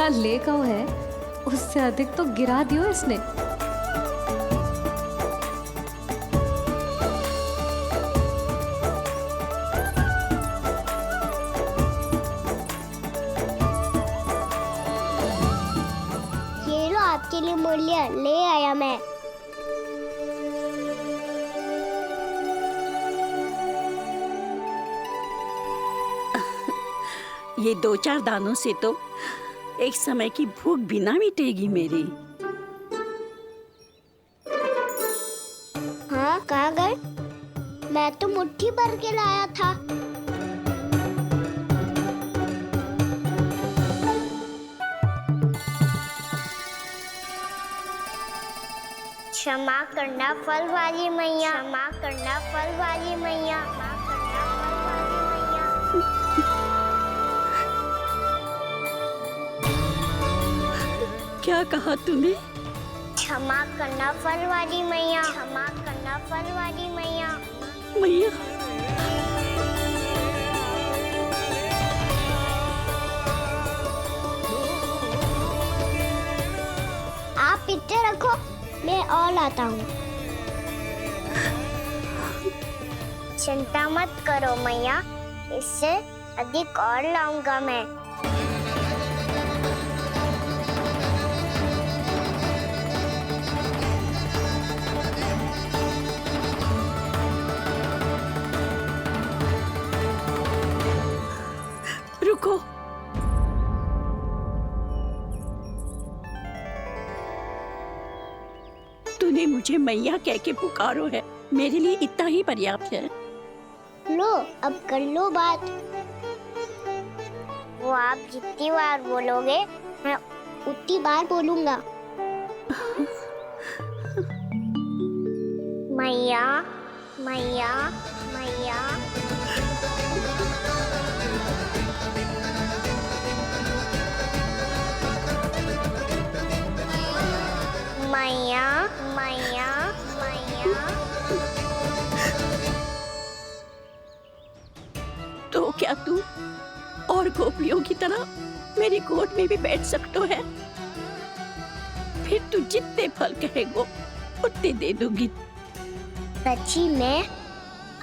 जितना लेकाऊ है उससे अधिक तो गिरा दियो इसने। ये लो आपके लिए मूल्य ले आया मैं। ये 2-4 दानों से तो एक समय की भूख भी ना मिटेगी मेरी। हाँ, कहाँ गए? मैं तो मुट्ठी भर के लाया था। क्षमा करना फल वाली मैया, क्षमा करना फल वाली मैया, क्षमा करना फल वाली मैया। क्या कहा तूने? क्षमा करना फल वाली मैया, क्षमा करना फल वाली मैया। मैया, आप इतने रखो, मैं और लाता हूँ। चिंता मत करो मैया, इससे अधिक और लाऊंगा मैं। रुको। तूने मुझे मैया कह के पुकारो है, मेरे लिए इतना ही पर्याप्त है। लो, अब कर लो बात। वो आप जितनी बार बोलोगे मैं उतनी बार बोलूंगा। मैया, मैया, मैया। मैया, मैया, मैया। तो क्या तू और गोपियों की तरह मेरी गोद में भी बैठ सकते है? फिर तू जितने फल कहेगो उतने दे दूंगी। सच्ची में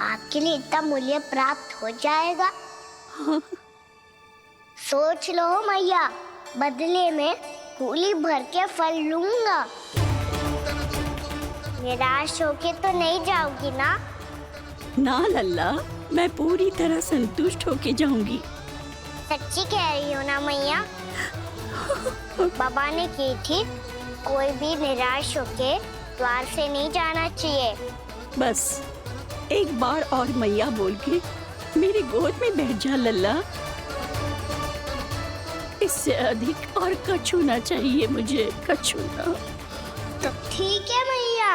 आपके लिए इतना मूल्य प्राप्त हो जाएगा? हाँ। सोच लो मैया, बदले में झोली भर के फल लूंगा। निराश होके तो नहीं जाओगी ना? ना लल्ला, मैं पूरी तरह संतुष्ट होके जाऊंगी। सच्ची कह रही हो ना मैया? बाबा ने की थी, कोई भी निराश होके द्वार से नहीं जाना चाहिए। बस एक बार और मैया बोल के मेरी गोद में बैठ जा लल्ला। इससे अधिक और कछु ना चाहिए मुझे, कछु ना। तो ठीक है मैया,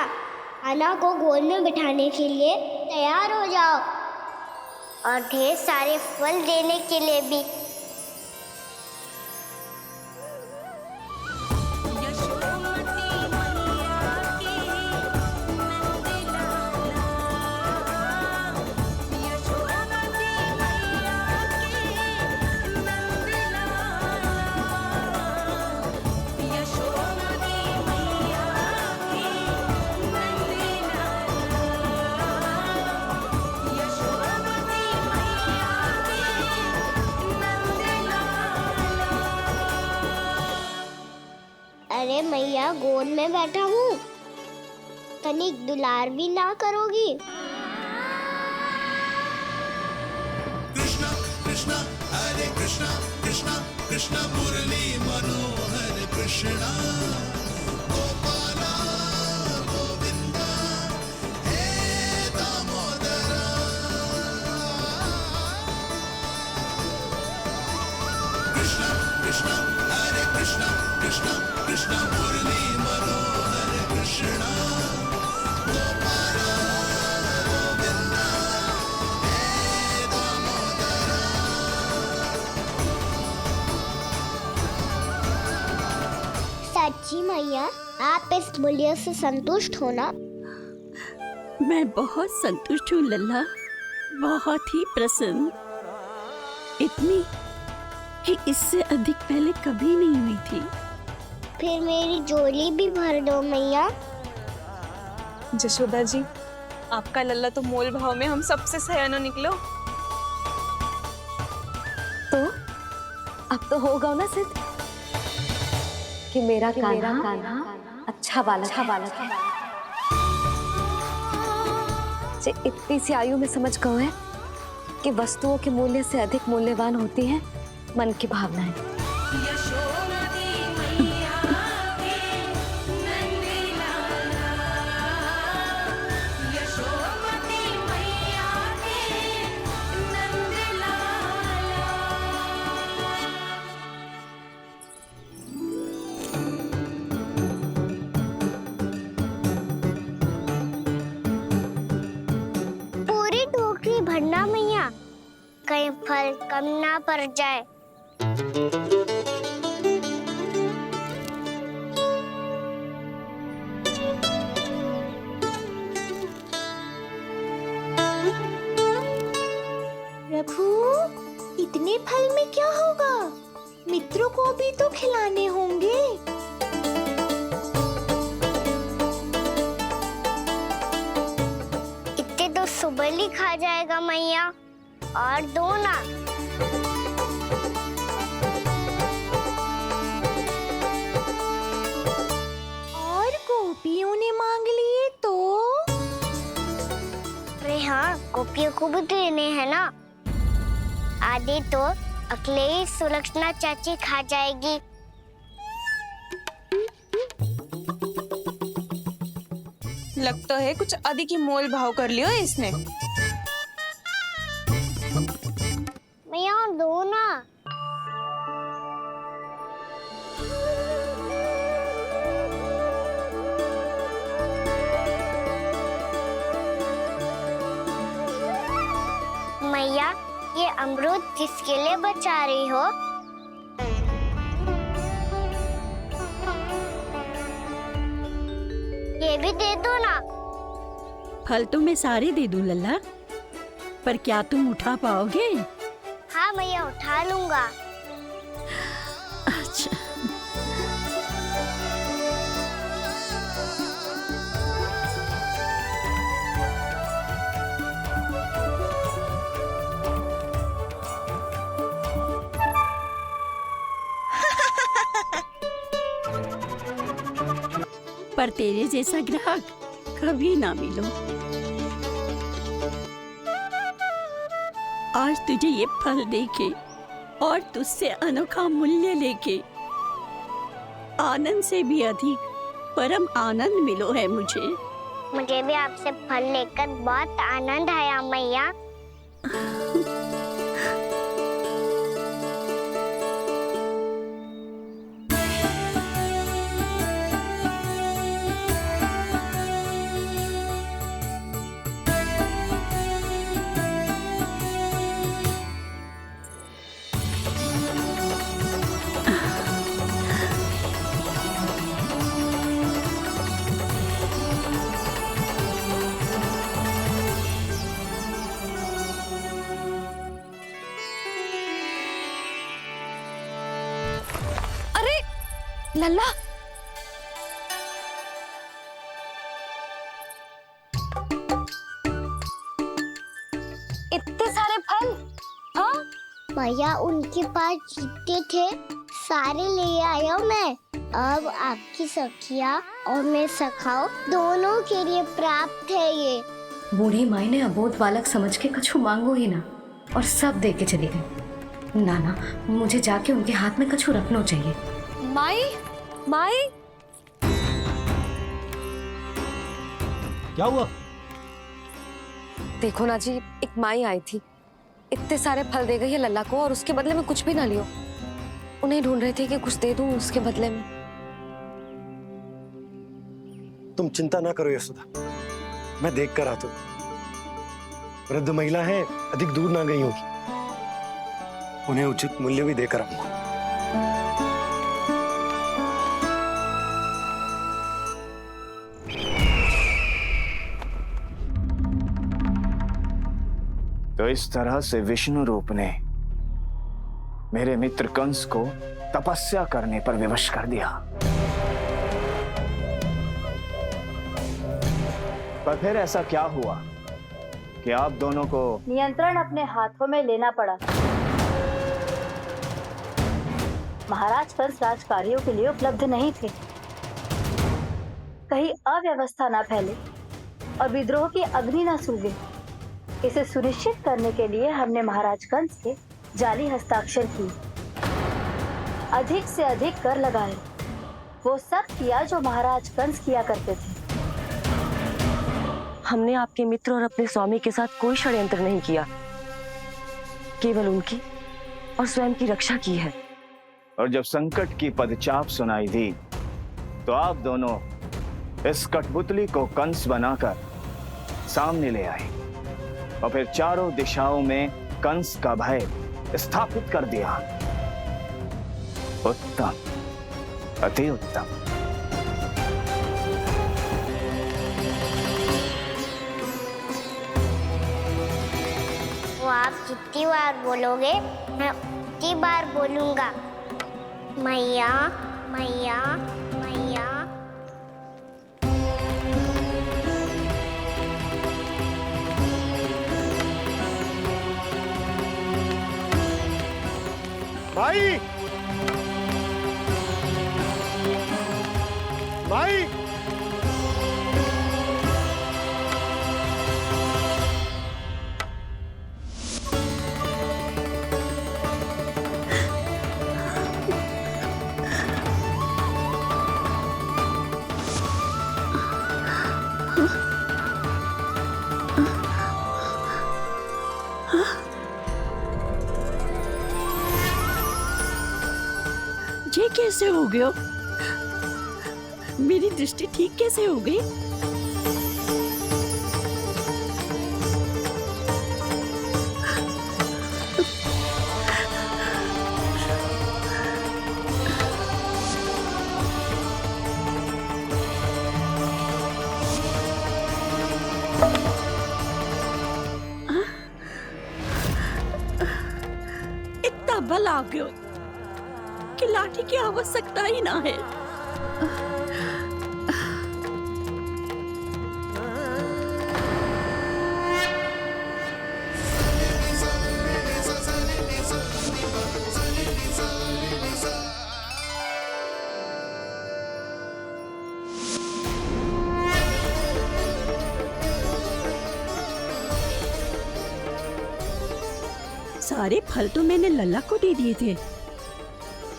अन्ना को गोद में बिठाने के लिए तैयार हो जाओ और ढेर सारे फल देने के लिए भी। अरे मैया, गोद में बैठा हूँ, तनिक दुलार भी ना करोगी? कृष्णा कृष्णा हरे कृष्णा कृष्णा कृष्णा मुरली मनोहर कृष्णा गोपाला गोविंदा हे दामोदरा। कृष्णा कृष्णा हरे कृष्णा कृष्णा कृष्णा मुरली मनोहर कृष्णा गोपाला गोविंदा हे दामोदरा। सच्ची मैया, आप इस मूल्य से संतुष्ट हो ना? मैं बहुत संतुष्ट हूँ लल्ला, बहुत ही प्रसन्न। कि इससे अधिक पहले कभी नहीं हुई थी। फिर मेरी झोली भी भर दो मैया। जशोदा जी, आपका लल्ला तो मोल भाव में हम सबसे सयानो निकलो। तो अब तो होगा ना सिद्ध कि मेरा कान्हा अच्छा बालक है। जे इतनी सी आयु में समझ गए है कि वस्तुओं के मूल्य से अधिक मूल्यवान होती है मन की भावनाएं। पूरी टोकरी भरना मैया, कहीं फल कम ना पड़ जाए। प्रभु, इतने फल में क्या होगा? मित्रों को भी तो खिलाने होंगे। इतने तो सुबह ही खा जाएगा मैया, और दो ना। और गोपियों ने मांग लिए तो? अरे हाँ, गोपियों को भी देने हैं ना। आधे तो अकेले सुलक्षणा चाची खा जाएगी। लगता है कुछ अधिक ही मोल भाव कर लियो इसने। मैया और दो ना। मैया, ये अमरूद किसके लिए बचा रही हो? ये भी दे दो ना। फल तो मैं सारे दे दूं लल्ला, पर क्या तुम उठा पाओगे? हाँ मैया, उठा लूंगा। अच्छा। पर तेरे जैसा ग्राहक कभी ना मिलो। आज तुझे ये फल देके और तुझसे अनोखा मूल्य लेके आनंद से भी अधिक परम आनंद मिलो है मुझे। मुझे भी आपसे फल लेकर बहुत आनंद आया मैया। लल्ला, इतने सारे फल? हाँ भैया, उनके पास जितने थे सारे ले आया मैं। अब आपकी सखिया और मैं सखाओ दोनों के लिए प्राप्त है ये। बूढ़ी माई ने अबोध बालक समझ के कछु मांगो ही ना, और सब दे के चली गई। नाना, मुझे जाके उनके हाथ में कछु रखना चाहिए। माई, माई, क्या हुआ? देखो ना जी, एक माई आई थी, इतने सारे फल दे गई है लल्ला को, और उसके बदले में कुछ भी ना लियो। उन्हें ढूंढ रही थी कि कुछ दे दूं उसके बदले में। तुम चिंता ना करो यशोदा, मैं देख कर आता हूं। वृद्ध महिला है, अधिक दूर ना गई होगी, उन्हें उचित मूल्य भी देकर आऊंगा। तो इस तरह से विष्णु रूप ने मेरे मित्र कंस को तपस्या करने पर विवश कर दिया। पर फिर ऐसा क्या हुआ कि आप दोनों को नियंत्रण अपने हाथों में लेना पड़ा। महाराज कंस राजकार्यों के लिए उपलब्ध नहीं थे। कहीं अव्यवस्था ना फैले और विद्रोह की अग्नि ना सूझे, इसे सुनिश्चित करने के लिए हमने महाराज कंस के जाली हस्ताक्षर किए, अधिक से अधिक कर लगाए। वो सब किया जो महाराज कंस किया करते थे। हमने आपके मित्र और अपने स्वामी के साथ कोई षड्यंत्र नहीं किया, केवल उनकी और स्वयं की रक्षा की है। और जब संकट की पदचाप सुनाई दी तो आप दोनों इस कठपुतली को कंस बनाकर सामने ले आए और फिर चारों दिशाओं में कंस का भय स्थापित कर दिया। उत्तम, अति उत्तम। वो आप जितनी बार बोलोगे मैं उतनी बार बोलूंगा। मैया मैया मैया। भाई भाई ये कैसे हो गया? मेरी दृष्टि ठीक कैसे हो गई? इतना बल आ गया कि लाठी की आवश्यकता ही ना है। सारे फल तो मैंने लल्ला को दे दिए थे,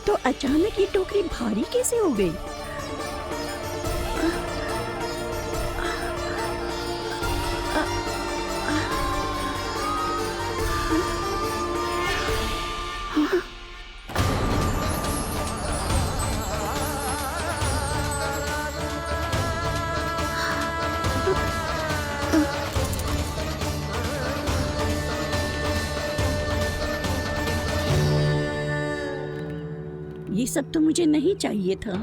तो अचानक ये टोकरी भारी कैसे हो गई? ये सब तो मुझे नहीं चाहिए था।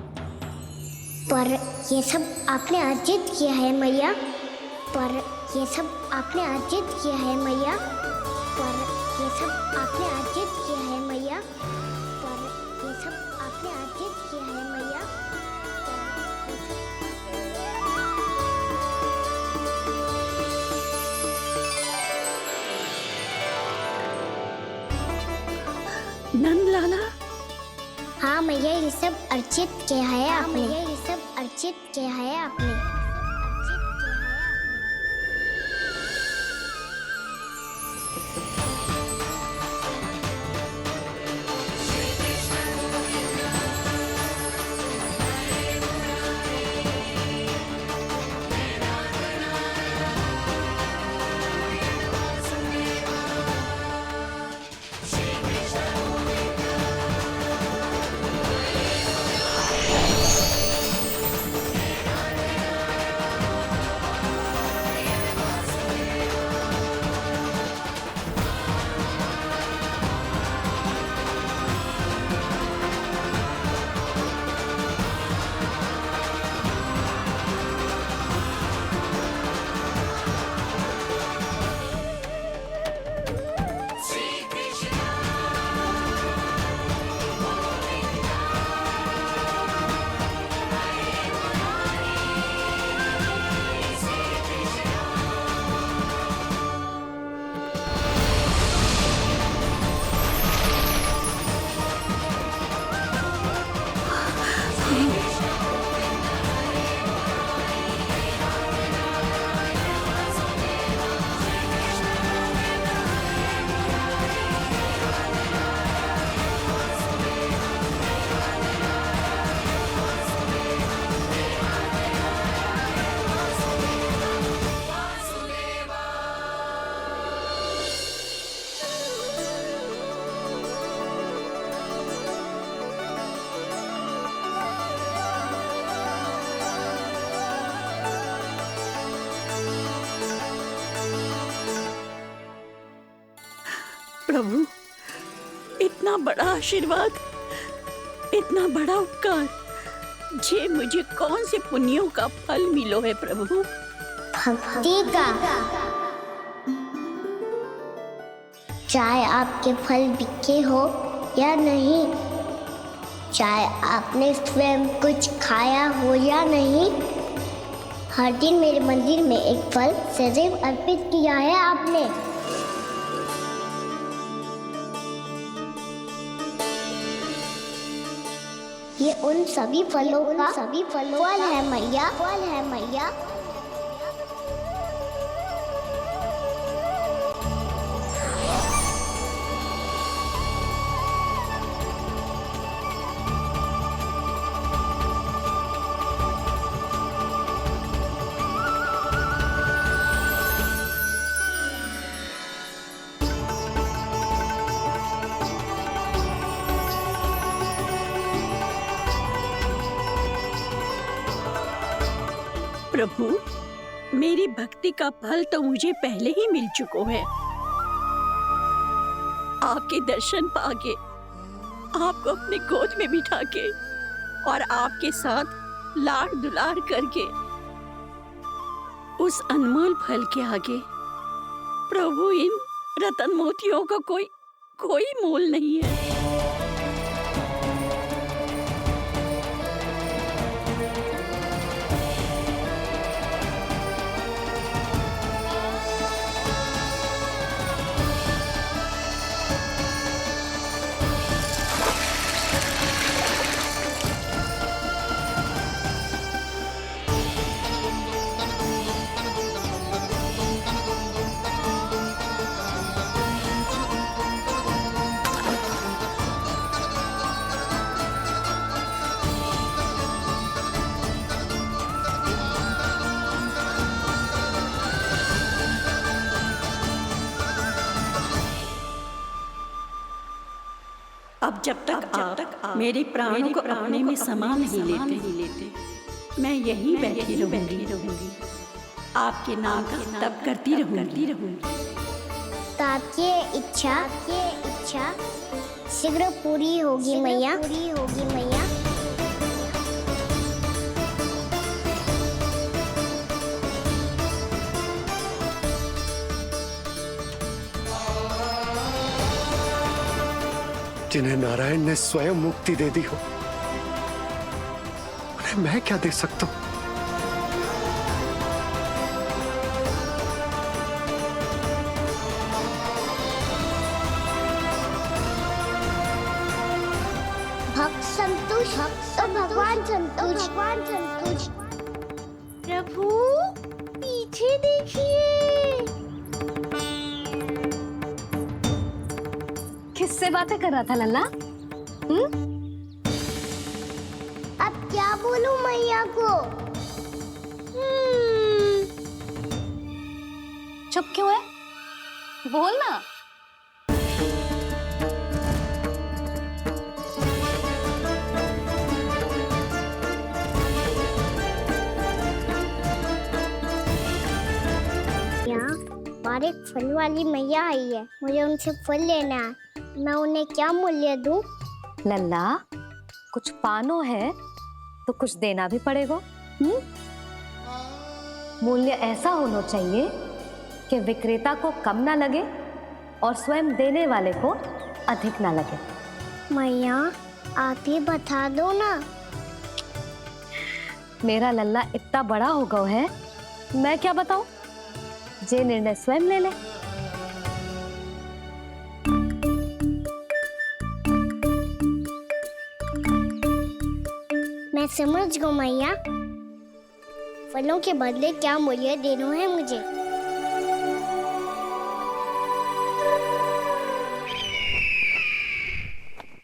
पर ये सब आपने अर्जित किया है मैया। पर ये सब आपने अर्जित किया है मैया। पर ये सब आपने अर्जित किया है मैया। पर ये सब आपने अर्जित किया है मैया। नंद लाला, हाँ मैया, ये सब अर्जित किया है आपने। ये सब अर्जित किया है आपने। प्रभु, इतना बड़ा आशीर्वाद, इतना बड़ा उपकार, जे मुझे कौन से पुण्यों का फल मिलो है प्रभु? भक्ति का। चाहे आपके फल बिके हो या नहीं, चाहे आपने स्वयं कुछ खाया हो या नहीं, हर दिन मेरे मंदिर में एक फल सदैव अर्पित किया है आपने। ये उन सभी फलों का फल है मैया, फल है मैया। प्रभु, मेरी भक्ति का फल तो मुझे पहले ही मिल चुका है। आपके दर्शन पाके, आपको अपने गोद में बिठा के और आपके साथ लाड दुलार करके, उस अनमोल फल के आगे प्रभु इन रतन मोतियों का कोई मोल नहीं है। अब जब तक आप मेरे प्राणों को अपने में समा नहीं लेते, मैं यहीं बैठी रहूंगी, आपके नाम का तप करती रहूंगी। तो आपकी इच्छा शीघ्र पूरी होगी मैया। जिन्हें नारायण ने स्वयं मुक्ति दे दी हो, उन्हें मैं क्या दे सकता हूं? भक्त संतोष तो भगवान संतोष। प्रभु पीछे देखिए। किससे बातें कर रहा था लल्ला? अब क्या बोलूं मैया को? चुप क्यों है? बोल ना। और एक फल वाली मैया आई है, मुझे उनसे फल लेना है। मैं उन्हें क्या मूल्य दूं? लल्ला, कुछ पानो है तो कुछ देना भी पड़ेगा। मूल्य ऐसा होना चाहिए कि विक्रेता को कम ना लगे और स्वयं देने वाले को अधिक ना लगे। मैया आप ही बता दो ना। मेरा लल्ला इतना बड़ा हो गया है, मैं क्या बताऊं? जे निर्णय स्वयं ले ले। मैं समझ गई मैया, फलों के बदले क्या मूल्य देना है मुझे।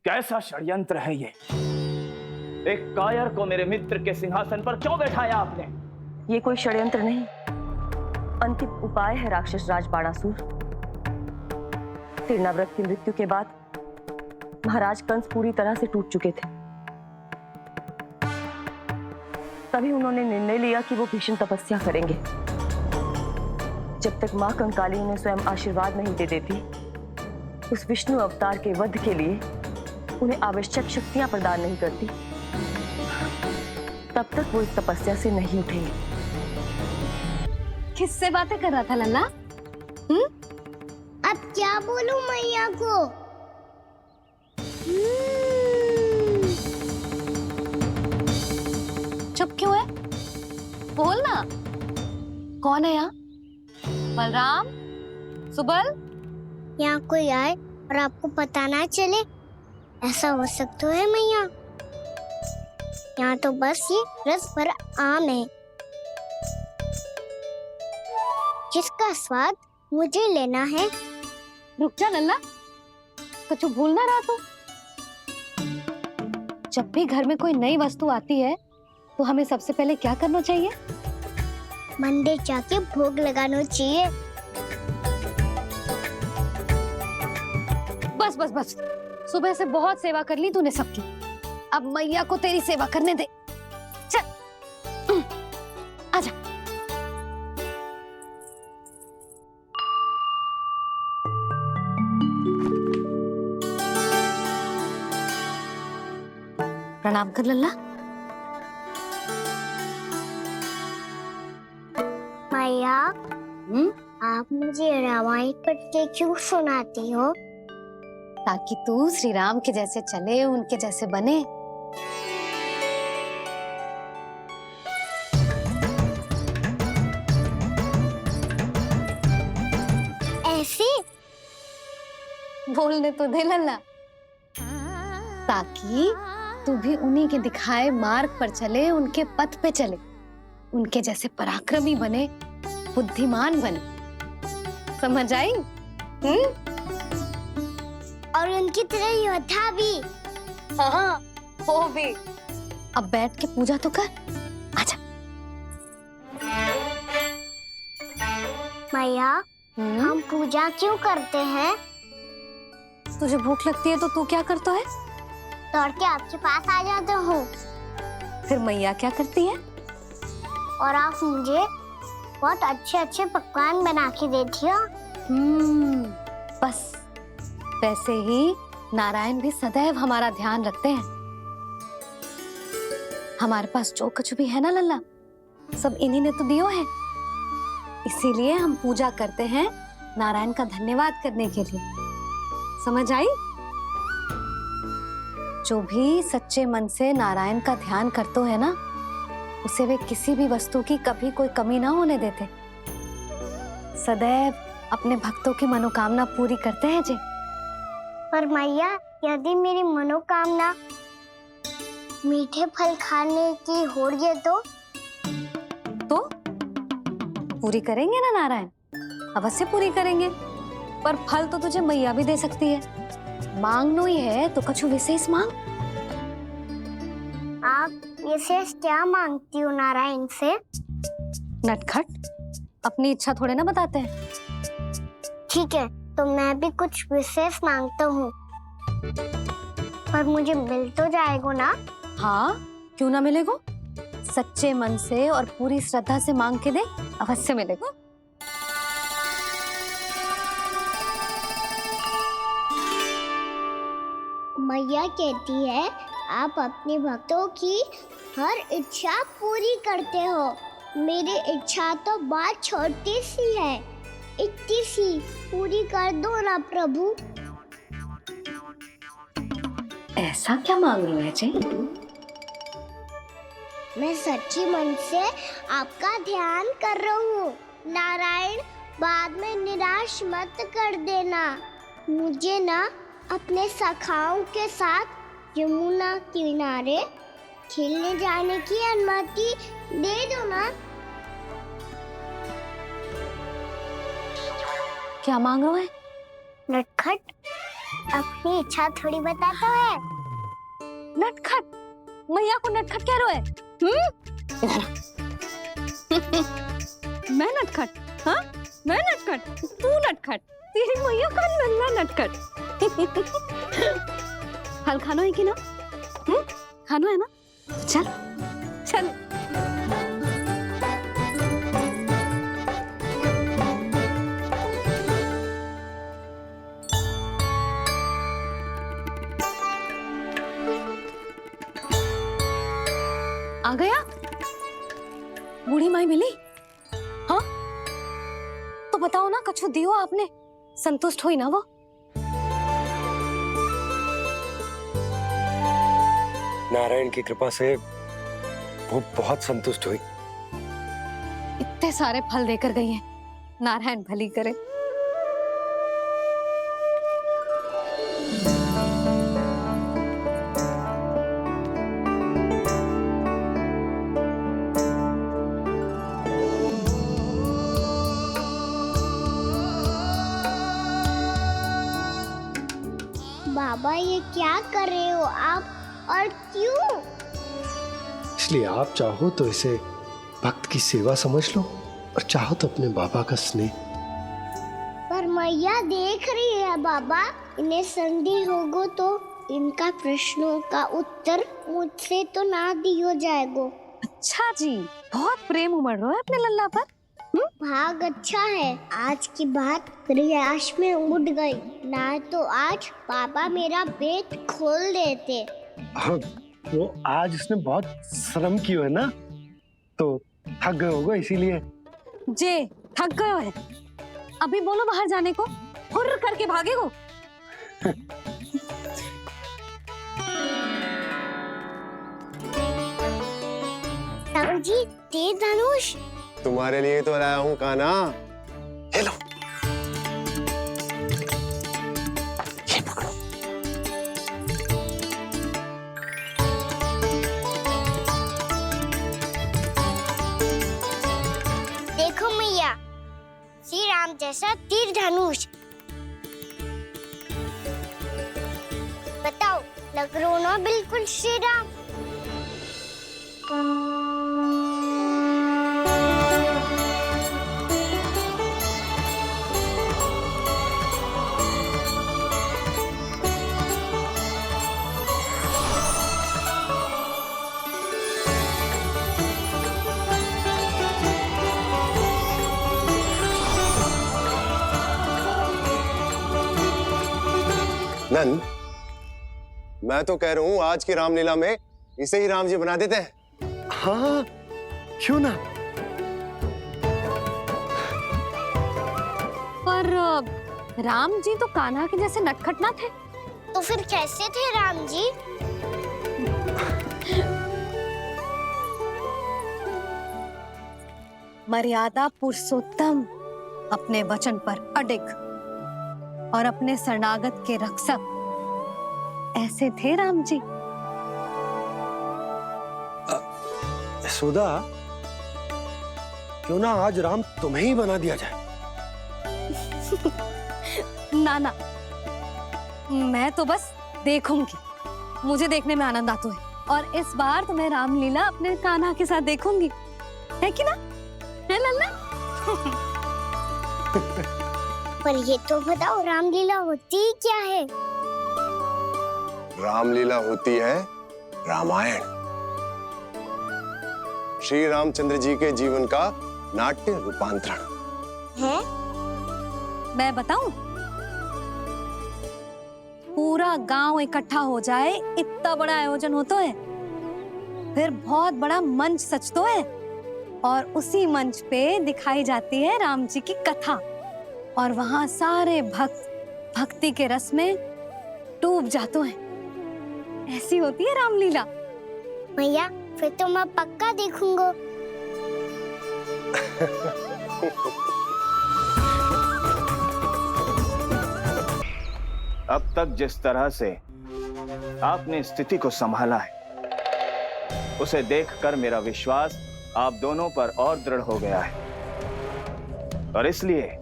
कैसा षड्यंत्र है ये? एक कायर को मेरे मित्र के सिंहासन पर क्यों बैठाया आपने? ये कोई षड्यंत्र नहीं, अंतिम उपाय है राक्षस राज बाणासुर। तीर्णाव्रत की मृत्यु के बाद महाराज कंस पूरी तरह से टूट चुके थे। तभी उन्होंने निर्णय लिया कि वो भीषण तपस्या करेंगे। जब तक मां कंकाली उन्हें स्वयं आशीर्वाद नहीं दे देती, उस विष्णु अवतार के वध के लिए उन्हें आवश्यक शक्तियां प्रदान नहीं करती, तब तक वो इस तपस्या से नहीं उठेंगे। किससे बातें कर रहा था लल्ला? अब क्या बोलूं मैया को? चुप क्यों है? बोल ना। कौन है यहाँ? बलराम, सुबल? यहाँ कोई आए और आपको पता ना चले, ऐसा हो सकता है मैया? यहाँ तो बस ये रस भरा आम है जिसका स्वाद मुझे लेना है। रुक जा लल्ला, कुछ भूल ना रहा तू। जब भी घर में कोई नई वस्तु आती है तो हमें सबसे पहले क्या करना चाहिए? मंदिर जाके भोग लगाना चाहिए। बस बस बस, सुबह से बहुत सेवा कर ली तूने सबकी, अब मैया को तेरी सेवा करने दे। चल आजा। प्रणाम कर लल्ला। मैया, आप मुझे रामायण पढ़ के क्यों सुनाती हो? ताकि तू श्री राम के जैसे चले, उनके जैसे बने। ऐसे बोलने तो दे लल्ला, ताकि तू भी उन्हीं के दिखाए मार्ग पर चले, उनके पथ पे चले, उनके जैसे पराक्रमी बने, बुद्धिमान बने। समझ आई? और उनकी तरह योद्धा भी। हाँ, वो भी। अब बैठ के पूजा तो कर। आजा। मैया, हम पूजा क्यों करते हैं? तुझे भूख लगती है तो तू क्या करता है? दौड़ के आपके पास आ जाता हूँ। फिर मैया क्या करती है? और आप मुझे बहुत अच्छे अच्छे पकवान बना के देती हो। बस वैसे ही नारायण भी सदैव हमारा ध्यान रखते हैं। हमारे पास जो कुछ भी है ना लल्ला, सब इन्हीं ने तो दियो है। इसीलिए हम पूजा करते हैं नारायण का धन्यवाद करने के लिए। समझ आई? जो भी सच्चे मन से नारायण का ध्यान करते है ना, उसे वे किसी भी वस्तु की कभी कोई कमी ना होने देते। सदैव अपने भक्तों की मनोकामना पूरी करते हैं जी। पर मैया, यदि मेरी मनोकामना मीठे फल खाने की हो रही है तो पूरी करेंगे ना नारायण? अवश्य पूरी करेंगे, पर फल तो तुझे मैया भी दे सकती है। मांगनो ही है तो कुछ विशेष मांग। आप विशेष क्या मांगती हो नारायण से? नटखट, अपनी इच्छा थोड़े ना बताते हैं। ठीक है, तो मैं भी कुछ विशेष मांगता हूँ, पर मुझे मिल तो जाएगा ना? हाँ, क्यों ना मिलेगा? सच्चे मन से और पूरी श्रद्धा से मांग के दे, अवश्य मिलेगा। मैया कहती है आप अपने भक्तों की हर इच्छा पूरी करते हो। मेरी इच्छा तो बात छोटी सी है, इतनी सी पूरी कर दो ना प्रभु। ऐसा क्या मांग रहे हैं जी? मैं सच्ची मन से आपका ध्यान कर रहा हूँ। नारायण, बाद में निराश मत कर देना। मुझे ना अपने सखाओं के साथ यमुना किनारे खेलने जाने की अनुमति दे दो ना। क्या मांग रहे हैं? नटखट, अपनी इच्छा थोड़ी बताता है। नटखट? मैया को नटखट कह रहे हैं? मैं नटखट? हाँ, मैं नटखट? तू नटखट? तेरी मैया का नल्ला नटखट। फल खाना है कि ना? खाना है ना? चल चल। आ गया? बूढ़ी माई मिली? हाँ तो बताओ ना, कछु दियो आपने, संतुष्ट हुई ना वो? नारायण की कृपा से वो बहुत संतुष्ट हुई। इतने सारे फल देकर गई हैं, नारायण भली करे। बाबा ये क्या कर रहे हो आप, और क्यों? इसलिए आप चाहो तो इसे भक्त की सेवा समझ लो, और चाहो तो अपने बाबा का स्नेह। पर मैया देख रही है बाबा, इन्हें संदेह होगो तो इनका प्रश्नों का उत्तर मुझसे तो ना दियो जाएगो। अच्छा जी, बहुत प्रेम उमड़ रहा है अपने लल्ला पर। भाग अच्छा है, आज की बात प्रयास में उड़ गई, ना तो आज पापा मेरा पेट खोल देते। वो आज उसने बहुत श्रम किया है ना, तो थक गए होगा इसीलिए। जे थक गए है, अभी बोलो बाहर जाने को, हुर्र करके भागेगो। जी तेज धनुष तुम्हारे लिए तो लाया हूँ कान्हा। हेलो, ये पकड़ो। देखो मैया, श्री राम जैसा तीर धनुष। बताओ, लग रहा ना बिल्कुल श्री राम? नंद, मैं तो कह रहा हूँ आज की रामलीला में इसे ही राम जी बना देते हैं। हाँ क्यों ना। पर राम जी तो कान्हा के जैसे नटखट ना थे। तो फिर कैसे थे राम जी? मर्यादा पुरुषोत्तम, अपने वचन पर अडिग और अपने शरणागत के रक्षक, ऐसे थे राम जी। यशोदा, क्यों ना आज राम तुम्हें ही बना दिया जाए। ना ना, मैं तो बस देखूंगी, मुझे देखने में आनंद आता है, और इस बार तो मैं रामलीला अपने कान्हा के साथ देखूंगी, है कि ना, है लल्ला? पर ये तो बताओ, रामलीला होती क्या है? रामलीला होती है रामायण, श्री रामचंद्र जी के जीवन का नाट्य रूपांतरण है। मैं बताऊं, पूरा गांव इकट्ठा हो जाए, इतना बड़ा आयोजन होता है, फिर बहुत बड़ा मंच सजतो है, और उसी मंच पे दिखाई जाती है राम जी की कथा, और वहां सारे भक्त भक्ति के रस में डूब जाते हैं। ऐसी होती है रामलीला। भैया, फिर तो मैं पक्का देखूंगा। अब तक जिस तरह से आपने स्थिति को संभाला है, उसे देखकर मेरा विश्वास आप दोनों पर और दृढ़ हो गया है, और इसलिए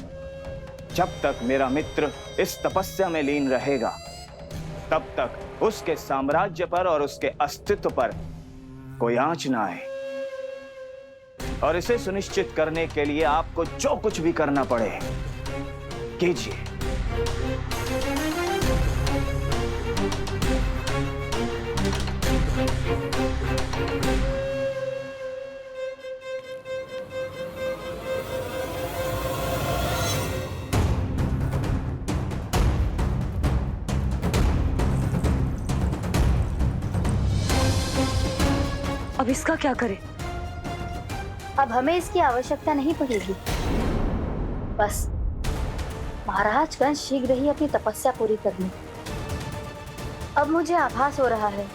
जब तक मेरा मित्र इस तपस्या में लीन रहेगा, तब तक उसके साम्राज्य पर और उसके अस्तित्व पर कोई आंच ना आए। और इसे सुनिश्चित करने के लिए आपको जो कुछ भी करना पड़े कीजिए। अभी इसका क्या करें? अब हमें इसकी आवश्यकता नहीं पड़ेगी। बस महाराज कंस शीघ्र ही अपनी तपस्या पूरी कर ली। अब मुझे आभास हो रहा है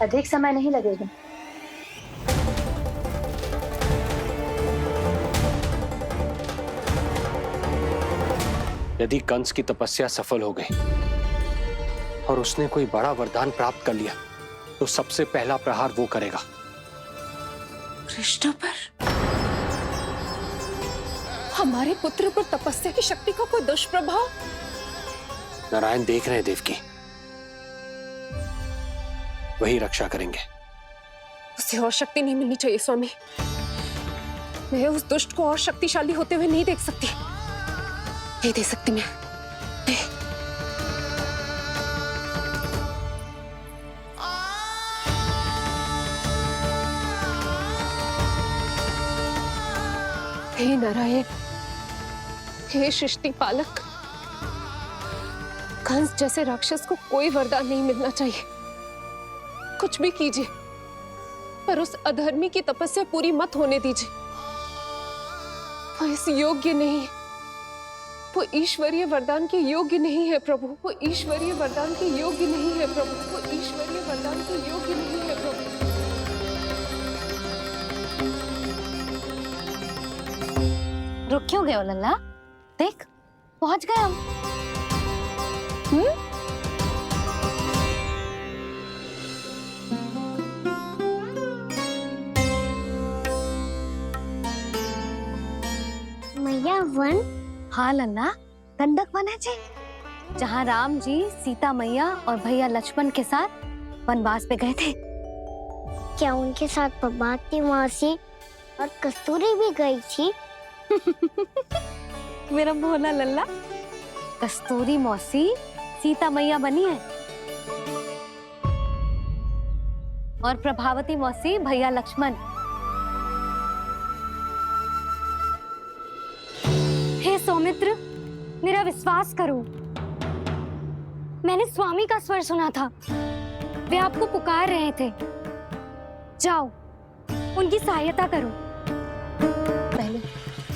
अधिक समय नहीं लगेगा। यदि कंस की तपस्या सफल हो गई और उसने कोई बड़ा वरदान प्राप्त कर लिया तो सबसे पहला प्रहार वो करेगा। कृष्ण पर, हमारे पुत्र पर तपस्या की शक्ति का कोई दुष्प्रभाव? नारायण देख रहे हैं देवकी, वही रक्षा करेंगे। उसे और शक्ति नहीं मिलनी चाहिए स्वामी। मैं उस दुष्ट को और शक्तिशाली होते हुए नहीं देख सकती, नहीं दे सकती मैं। नहीं। हे नारायण, हे सृष्टि पालक, कंस जैसे राक्षस को कोई वरदान नहीं मिलना चाहिए। कुछ भी कीजिए, पर उस अधर्मी की तपस्या पूरी मत होने दीजिए। वो इस योग्य नहीं है, वो ईश्वरीय वरदान के योग्य नहीं है प्रभु। वो ईश्वरीय वरदान के योग्य नहीं है प्रभु। वो ईश्वरीय वरदान के योग्य नहीं है प्रभु। रुक क्यों गए हो लल्ला? देख पहुंच गए हम। मैया वन? हाँ लल्ला, दंडक वन है जी, जहाँ राम जी सीता मैया और भैया लक्ष्मण के साथ वनवास पे गए थे। क्या उनके साथ पद्मावती मौसी और कस्तूरी भी गई थी? मेरा भोला लल्ला, कस्तूरी मौसी सीता मैया बनी है और प्रभावती मौसी भैया लक्ष्मण। हे सौमित्र, मेरा विश्वास करो, मैंने स्वामी का स्वर सुना था। वे आपको पुकार रहे थे। जाओ, उनकी सहायता करो। पहले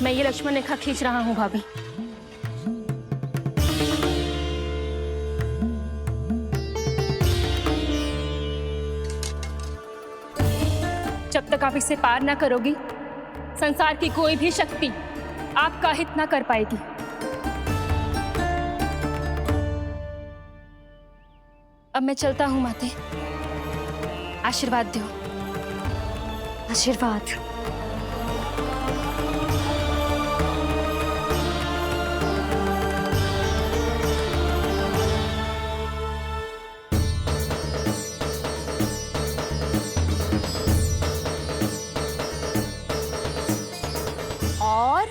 मैं ये लक्ष्मण रेखा खींच रहा हूँ भाभी। जब तक आप इसे पार ना करोगी, संसार की कोई भी शक्ति आपका हित ना कर पाएगी। अब मैं चलता हूँ माते, आशीर्वाद दो। आशीर्वाद। और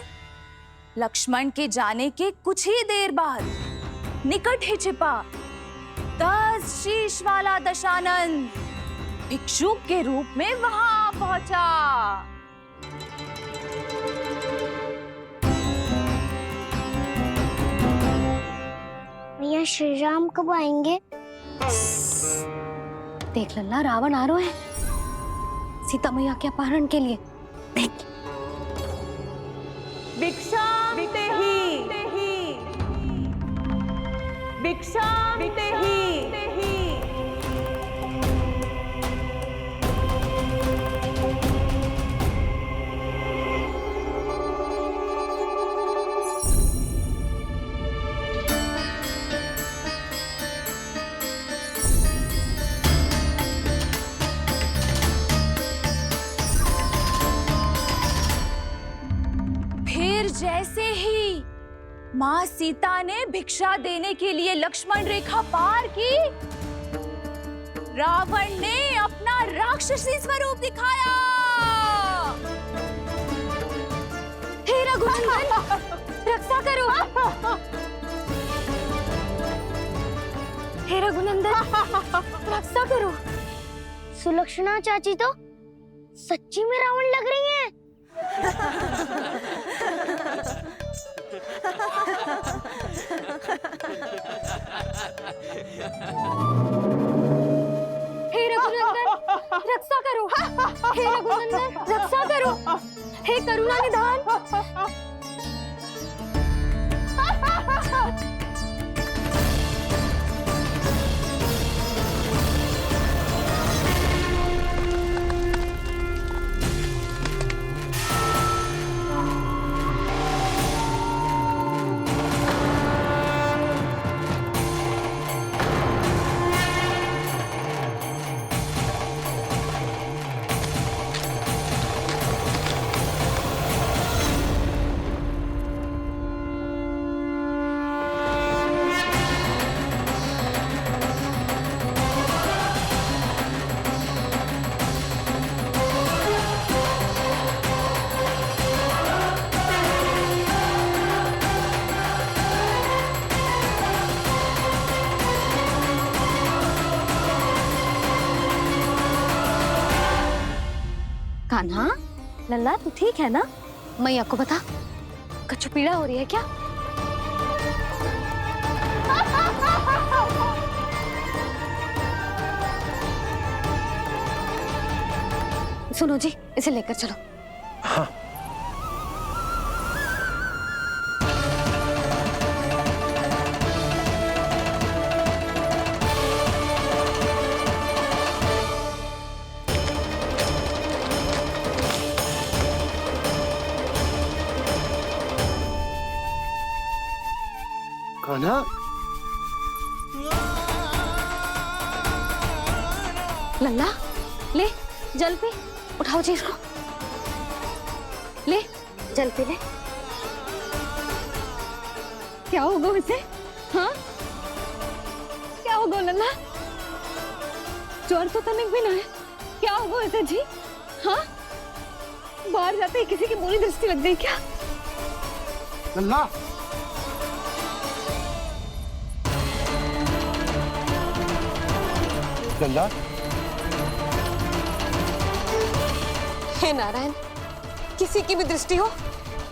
लक्ष्मण के जाने के कुछ ही देर बाद निकट ही छिपा 10 शीश वाला दशानन भिक्षुक के रूप में वहां पहुंचा। भैया श्री राम कब आएंगे? देख लल्ला, रावण आ रहा है सीता मैया के अपहरण के लिए। देख, भिक्षा ही भिक्षा ही। फिर जैसे ही माँ सीता ने भिक्षा देने के लिए लक्ष्मण रेखा पार की, रावण ने अपना राक्षसी स्वरूप दिखाया। हे रघुनंदन, रक्षा करो। हे रघुनंदन, रक्षा करो। सुलक्षणा चाची तो सच्ची में रावण लग रही हैं। हे हे रघुनंदन रक्षा करो, हे रघुनंदन रक्षा करो, हे करुणा निधान। कान्हा, लल्ला तू ठीक है ना? मैया को बता, कछु पीड़ा हो रही है क्या? सुनो जी, इसे लेकर चलो। हाँ। कान्हा, लल्ला ले जल पी, उठाओ जी इसको, ले जल पी ले। क्या होगा उसे? हाँ क्या होगा लल्ला? ज्वर तो तनिक भी ना है, क्या होगा उसे जी? हाँ बाहर जाते ही किसी की बुरी दृष्टि लग गई क्या? लल्ला लल्ला, हे नारायण, किसी की भी दृष्टि हो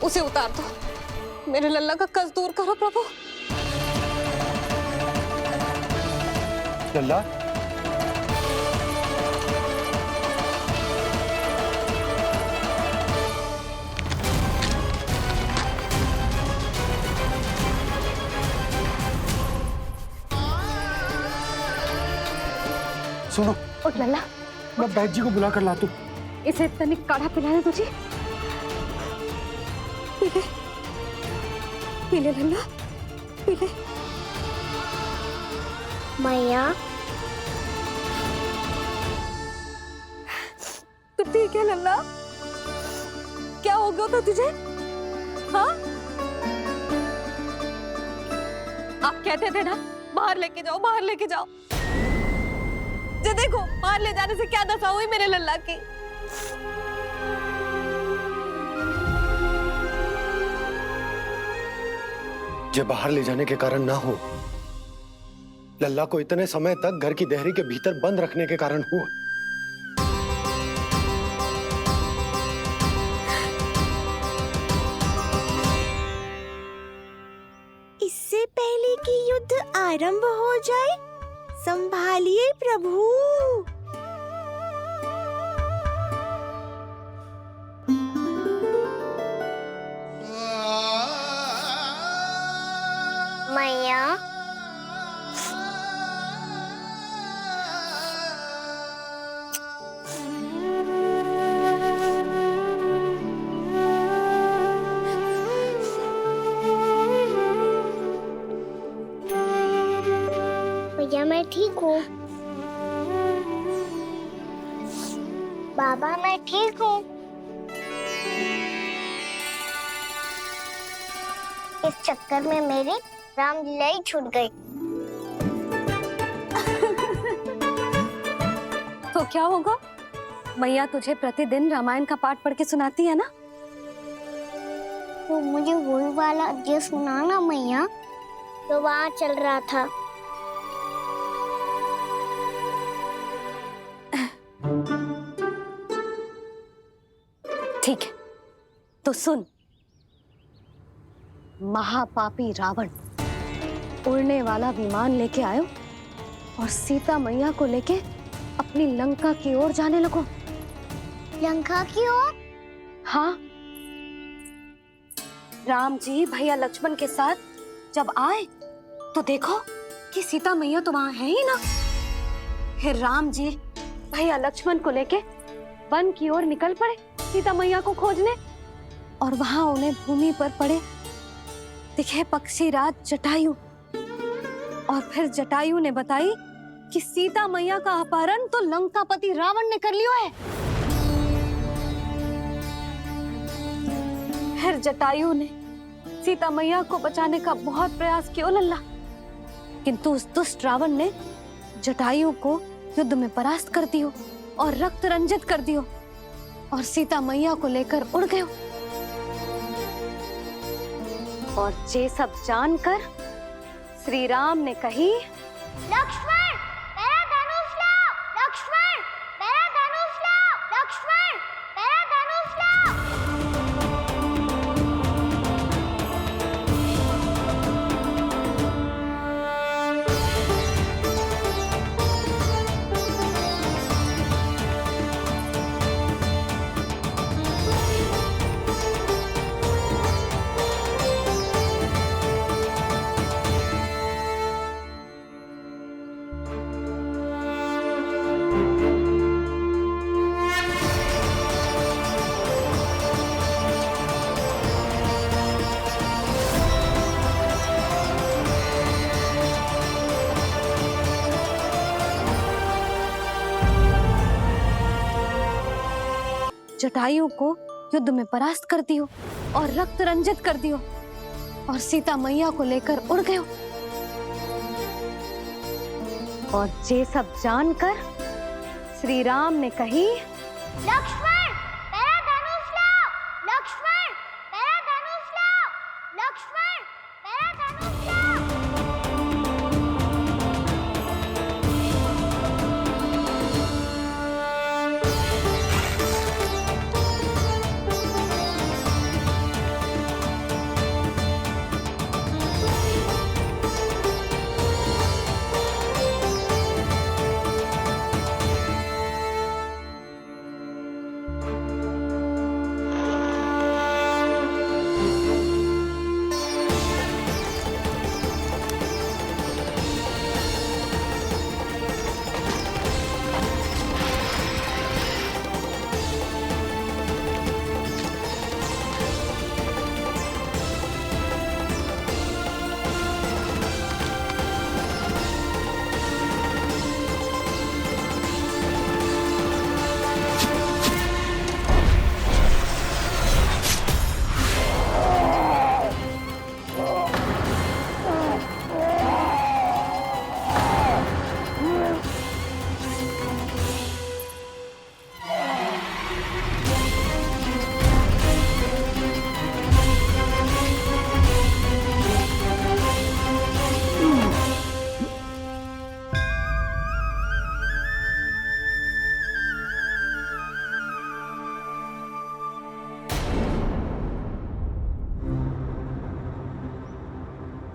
उसे उतार दो, मेरे लल्ला का कष्ट दूर करो प्रभु। लल्ला, सुनो, उठ लल्ला, मैं बैद जी को बुला कर लाता हूँ। इसे तनिक काढ़ा पिलाना तुझे, पी ले, पी ले लल्ला, पी ले। मैया तू ठीक है लल्ला? क्या हो गया था तुझे? हाँ आप कहते थे ना बाहर लेके जाओ, बाहर लेके जाओ। ये देखो बाहर ले जाने से क्या दशा हुई मेरे लल्ला की। ये बाहर ले जाने के कारण ना हो, लल्ला को इतने समय तक घर की देहरी के भीतर बंद रखने के कारण हुआ। इससे पहले कि युद्ध आरंभ हो जाए, संभालिए प्रभु। मैया भैया मैं ठीक हूँ। बाबा मैं ठीक हूँ। इस चक्कर में मेरी रामलीला ही छूट गई। तो क्या होगा? मैया तुझे प्रतिदिन रामायण का पाठ पढ़ के सुनाती है ना? तो मुझे वही वाला अध्याय सुनाना मैया, तो वहाँ चल रहा था। ठीक है, तो सुन। महापापी रावण उड़ने वाला विमान लेके आयो और सीता मैया को लेके अपनी लंका की ओर जाने लगो। लंका की ओर? हाँ, राम जी भैया लक्ष्मण के साथ जब आए तो देखो कि सीता मैया तो वहां है ही ना। फिर राम जी भैया लक्ष्मण को लेके वन की ओर निकल पड़े सीता मैया को खोजने, और वहां उन्हें भूमि पर पड़े दिखे पक्षीराज जटायु। और फिर जटायु ने बताई कि सीता मैया का अपहरण तो लंकापति रावण ने कर लियो है। फिर जटायु ने सीता मैया को बचाने का बहुत प्रयास किया लल्ला, किंतु उस दुष्ट रावण ने जटायु को युद्ध में परास्त कर दियो और रक्त रंजित कर दियो और सीता मैया को लेकर उड़ गयो। और ये सब जानकर श्री राम ने कही, लक्ष्मण मेरा धनुष लाओ, लक्ष्मण मेरा धनुष लाओ, लक्ष्मण मेरा धनुष लाओ। जटायु को युद्ध में परास्त कर दियो और रक्त रंजित कर दियो और सीता मैया को लेकर उड़ गयो। और ये सब जानकर श्री राम ने कही, लक्ष्मण मेरा धनुष लाओ, लक्ष्मण मेरा धनुष लाओ, लक्ष्मण मेरा धनुष लाओ।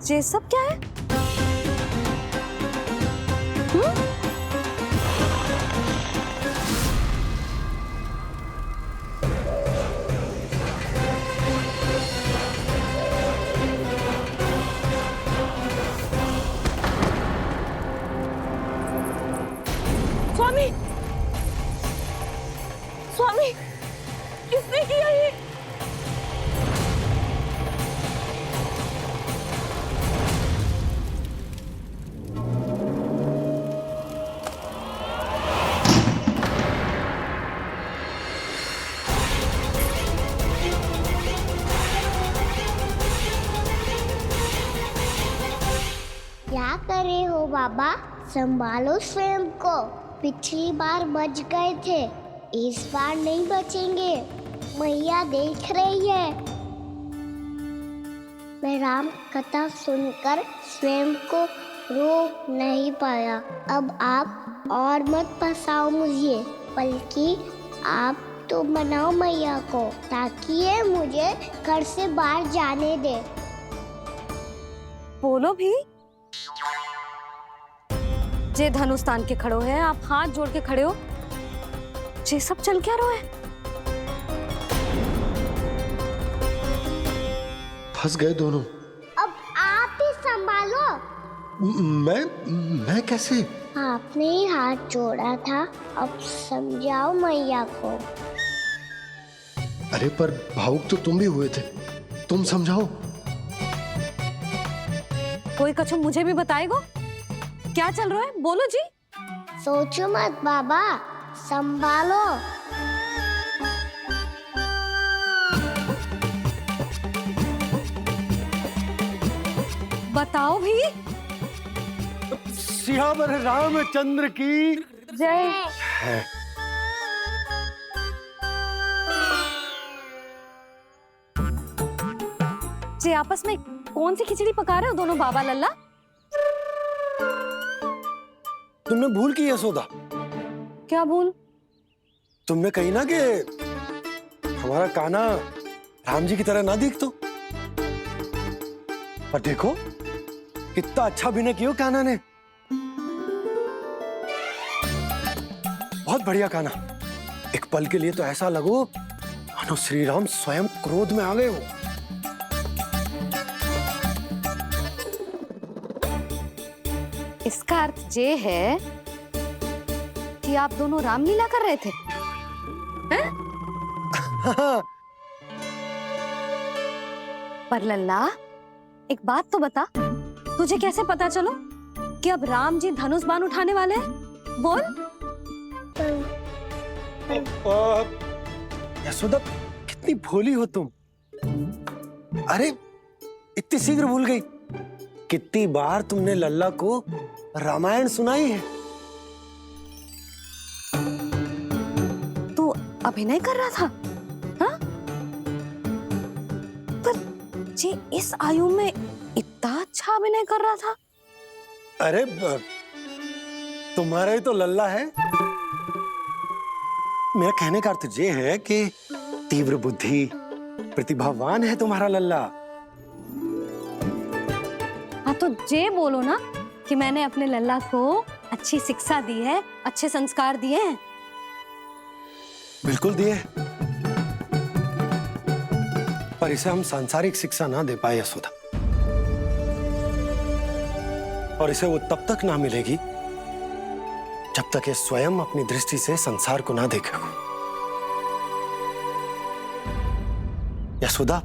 ये सब क्या है? स्वामी, स्वामी, किसने किया ये? क्या कर रहे हो बाबा? संभालो स्वयं को। पिछली बार बच गए थे, इस बार नहीं बचेंगे। मैया देख रही है। मैं राम कथा सुनकर स्वयं को रोक नहीं पाया। अब आप और मत फंसाओ मुझे, बल्कि आप तो मनाओ मैया को, ताकि ये मुझे घर से बाहर जाने दे। बोलो भी। जे धनुष तान के खड़ो है, आप हाथ जोड़ के खड़े हो, ये सब चल क्या रहा है? फंस गए दोनों। अब आप ही संभालो। मैं कैसे? आपने ही हाथ जोड़ा था, अब समझाओ मैया को। अरे पर भावुक तो तुम भी हुए थे, तुम समझाओ। कोई कछु मुझे भी बताएगो? क्या चल रहा है, बोलो जी। सोचो मत बाबा, संभालो। बताओ भी। सियावर रामचंद्र की जय। जी आपस में कौन सी खिचड़ी पका रहे हो दोनों बाबा लल्ला? तुमने भूल की यशोदा? क्या भूल? तुमने कही ना कि हमारा कान्हा राम जी की तरह ना दिख तो। पर देखो कितना अच्छा अभिनय किया कान्हा ने। बहुत बढ़िया कान्हा। एक पल के लिए तो ऐसा लगो मानो श्री राम स्वयं क्रोध में आ गए हो। इसका अर्थ ये है कि आप दोनों रामलीला कर रहे थे, हैं? पर लल्ला एक बात तो बता, तुझे कैसे पता चलो कि अब राम जी धनुष बाण उठाने वाले हैं? बोल। यशोदा कितनी भोली हो तुम। अरे इतनी शीघ्र भूल गई। कितनी बार तुमने लल्ला को रामायण सुनाई है। तू अभिनय कर रहा था, हाँ? पर जी इस आयु में इतना अच्छा अभिनय कर रहा था। अरे तुम्हारा ही तो लल्ला है। मेरा कहने का अर्थ ये है कि तीव्र बुद्धि, प्रतिभावान है तुम्हारा लल्ला। हाँ तो ये बोलो ना कि मैंने अपने लल्ला को अच्छी शिक्षा दी है, अच्छे संस्कार दिए हैं। बिल्कुल दिए, पर इसे हम सांसारिक शिक्षा ना दे पाए यशोदा। और इसे वो तब तक ना मिलेगी जब तक ये स्वयं अपनी दृष्टि से संसार को ना देखेगा। यशोदा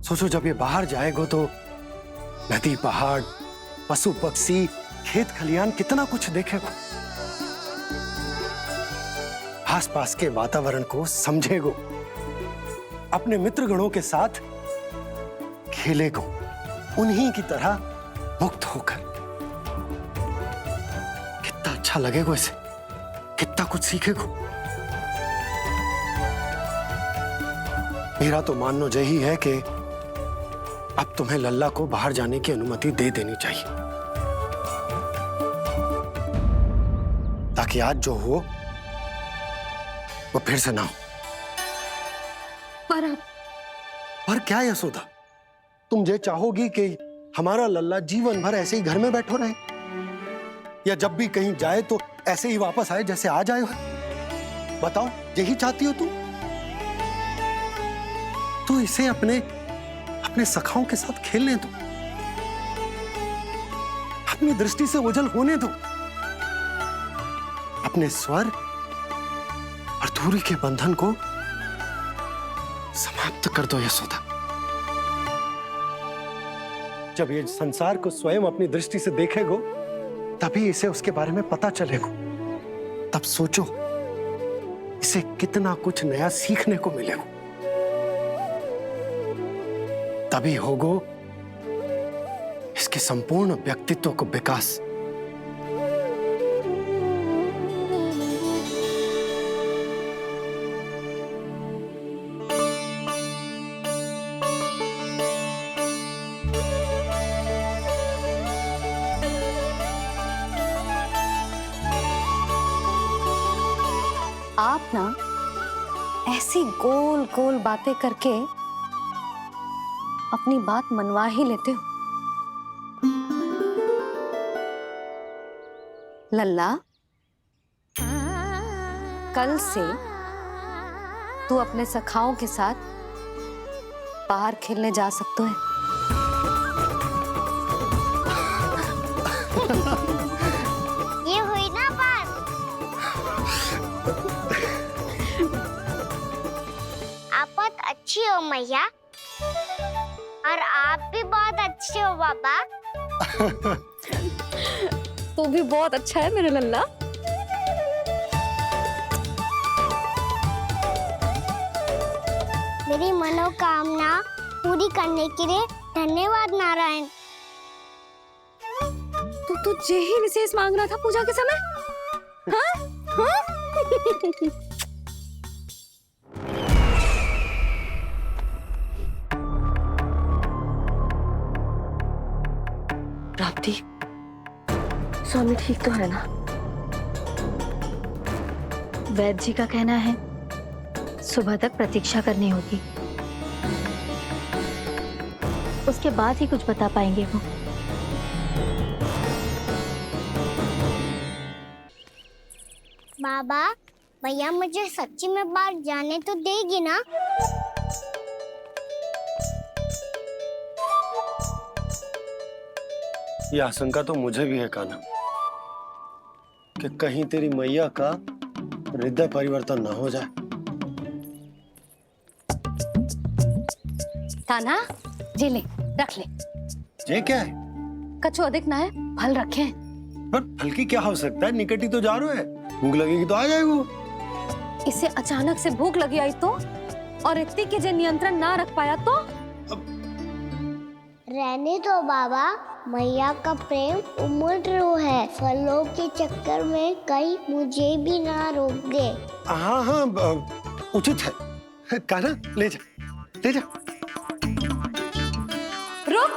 सोचो, जब ये बाहर जाएगा तो नदी, पहाड़, पशु पक्षी, खेत खलियान कितना कुछ देखेगा। आसपास के वातावरण को समझेगो, अपने मित्रगणों के साथ खेलेगो, उन्हीं की तरह मुक्त होकर। कितना अच्छा लगेगा इसे, कितना कुछ सीखेगो। मेरा तो मानना यही है कि अब तुम्हें लल्ला को बाहर जाने की अनुमति दे देनी चाहिए, ताकि आज जो हो वो फिर से ना हो। पर क्या यशोदा, तुम ये चाहोगी कि हमारा लल्ला जीवन भर ऐसे ही घर में बैठो रहे, या जब भी कहीं जाए तो ऐसे ही वापस आए जैसे आज आए हो? बताओ, यही चाहती हो तुम? तो इसे अपने सखाओं के साथ खेलने दो, अपनी दृष्टि से ओझल होने दो, अपने स्वर और दूरी के बंधन को समाप्त कर दो यशोदा। जब ये संसार को स्वयं अपनी दृष्टि से देखेगो, तभी इसे उसके बारे में पता चलेगा। तब सोचो इसे कितना कुछ नया सीखने को मिलेगा। तभी होगो इसके संपूर्ण व्यक्तित्व को विकास। आप ना ऐसी गोल गोल बातें करके अपनी बात मनवा ही लेते हो। लल्ला, कल से तू अपने सखाओं के साथ बाहर खेलने जा सकते हैं। ये हुई ना बात। आप बहुत अच्छी हो मैया, और आप भी बहुत अच्छे हो पापा। तू भी बहुत अच्छा है मेरे लल्ला। मेरी मनोकामना पूरी करने के लिए धन्यवाद नारायण। तो तुझे ही विशेष मांग रहा था पूजा के समय? हाँ? हाँ? प्राप्ति, स्वामी ठीक तो है ना? वैद्य जी का कहना है सुबह तक प्रतीक्षा करनी होगी, उसके बाद ही कुछ बता पाएंगे वो। बाबा, भैया मुझे सच्ची में बाहर जाने तो देगी ना? ये आशंका तो मुझे भी है कान्हा, कि कहीं तेरी मैया का हृदय परिवर्तन ना हो जाए। कान्हा, जी ले, रख ले। ये क्या है? कछु अधिक ना है, फल रखे हैं। पर फल की क्या आवश्यकता है? निकट ही तो जा रहे हैं, भूख लगेगी तो आ जाएगा वो। इसे अचानक से भूख लगी आई तो, और इतनी के जे नियंत्रण ना रख पाया तो? रहने दो बाबा, मैया का प्रेम उमड़ है, फलों के चक्कर में कहीं मुझे भी ना रोक दे। हाँ हाँ, उचित है। कान्हा, ले जा, ले जा। रुक।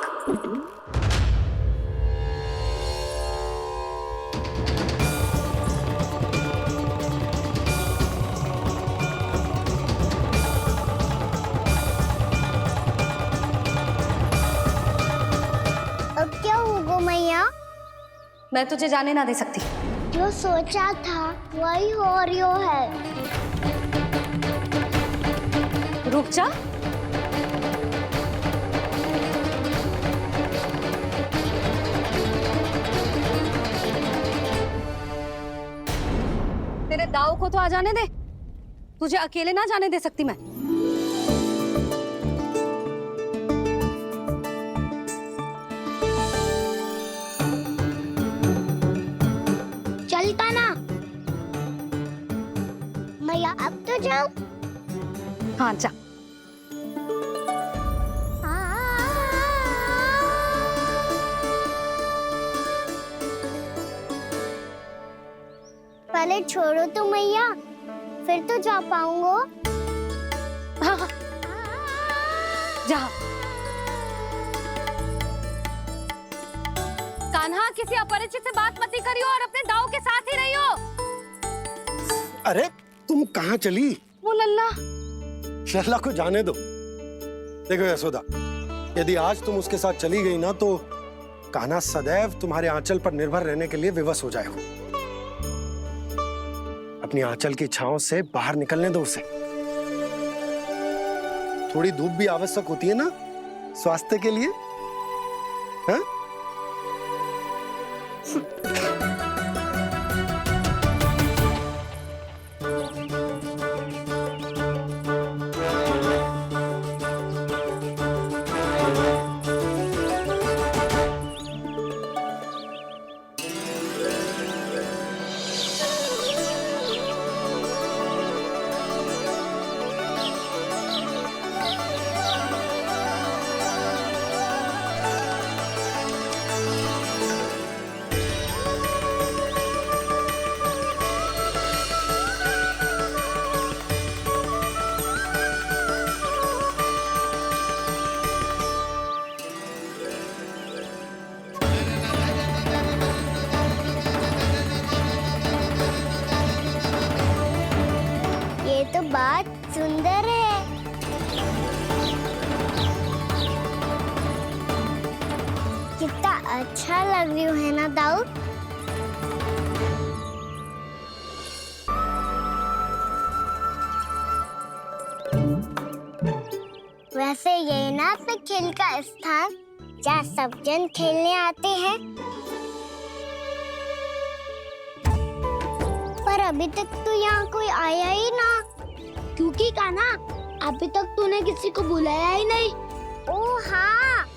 अब क्या होगा मैया? मैं तुझे जाने ना दे सकती। जो सोचा था वही हो रही है। रुक जा। तेरे दाव को तो आ जाने दे, तुझे अकेले ना जाने दे सकती मैं। चलता ना मैया, अब तो जाओ। हाँ जा। पहले छोड़ो तो मैया, फिर तो जा पाऊंगा। हाँ हाँ, जा। कान्हा, किसी अपरिचित से बात मत करियो और अपने दाव के साथ ही रहियो। अरे तुम कहाँ चली? वो लल्ला। लल्ला को जाने दो। देखो यशोदा, यदि आज तुम उसके साथ चली गई ना तो कान्हा सदैव तुम्हारे आंचल पर निर्भर रहने के लिए विवश हो जाएगा। अपनी आंचल की छांव से बाहर निकलने दो उसे। थोड़ी धूप भी आवश्यक होती है ना स्वास्थ्य के लिए, हाँ? बात सुंदर है। कितना अच्छा लग रही है ना दाऊद? वैसे ये ना तो खेल का स्थान जहाँ सब जन खेलने आते हैं। पर अभी तक तो यहाँ कोई आया ही ना। क्योंकि कान्हा, अभी तक तूने किसी को बुलाया ही नहीं। ओ हाँ,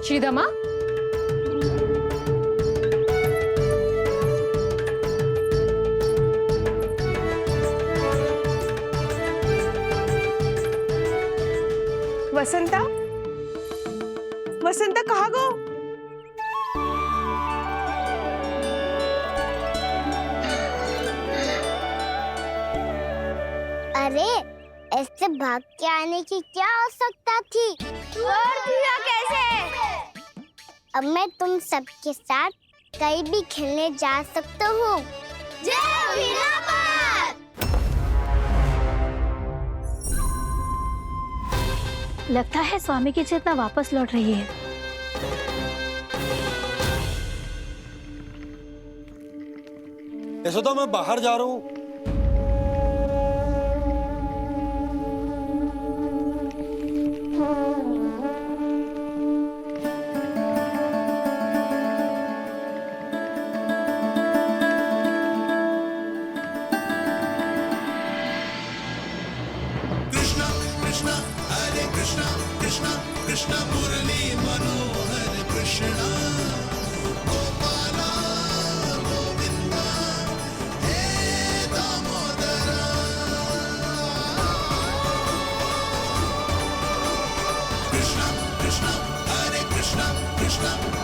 श्रीदमा, वसंता, वसंता कहाँ गो? अरे ऐसे भाग के आने की क्या आवश्यकता थी? और दिया कैसे? अब मैं तुम सबके साथ कहीं भी खेलने जा सकता हूँ। जय वीरापात! लगता है स्वामी की चेतना वापस लौट रही है। यशोदा, मैं बाहर जा रहा हूँ। कृष्ण कृष्ण हरे कृष्ण कृष्ण कृष्ण मुरली मनोहर कृष्ण गोपाला गोविंदा हे दामोदरा। कृष्ण कृष्ण हरे कृष्ण कृष्ण